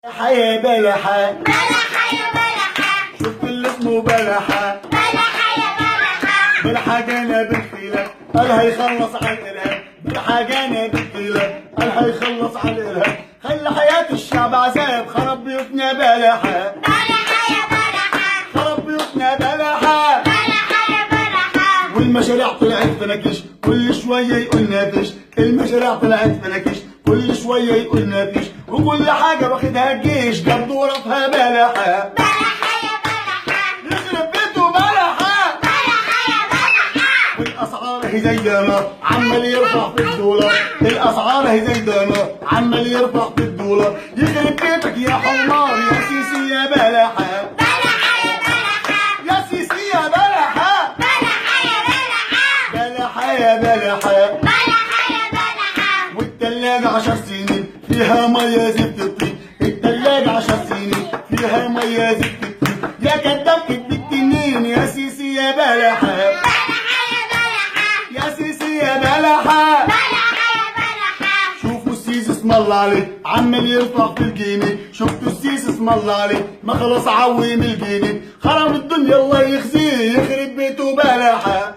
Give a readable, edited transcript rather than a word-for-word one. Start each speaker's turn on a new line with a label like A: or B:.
A: بلحة يا بلحة
B: بلحة يا بلحة
A: شفت اللي اسمه بلحة
B: بلحة يا بلحة
A: بلحة جانا بالحيلة قال هيخلص على الإرهاب بلحة جانا بالحيلة قال هيخلص على الإرهاب خلى حياة الشعب عذاب خرب بيوتنا بلحة
B: بلحة يا بلحة
A: خرب بيوتنا بلحة
B: بلحة يا بلحة
A: والمشاريع طلعت فنكش كل شوية يقول نافش المشاريع طلعت فنكش كل شوية يقول نافش وكل حاجة واخدها الجيش جاب دورة فيها بلحة
B: بلحة يا بلحة
A: يخرب بيته بلحة
B: بلحة يا بلحة
A: والاسعار هي زيدانه عمال يرفع في الدولار الاسعار هي زيدانه عمال يرفع في الدولار يخرب بيتك يا حمار يا سيسي يا بلحة
B: بلحة يا بلحة
A: يا سيسي يا بلحة
B: بلحة يا بلحة
A: بلحة يا بلحة
B: بلحة يا بلحة
A: والتلاجة 10 سنين فيها مية زفت الطين التلاجة 10 سنين فيها مية زفت الطين يا كداب كدب التنين يا سيسي يا بلحة
B: بلحة يا بلحة
A: يا سيسي يا بلحة
B: بلحة يا بلحة
A: شوفوا السيس اسم الله عليه عمال يرفع في الجنيه شفتوا السيس اسم الله عليه ما خلاص عوم الجنيه خرب الدنيا الله يخزيه يخرب بيته بلحة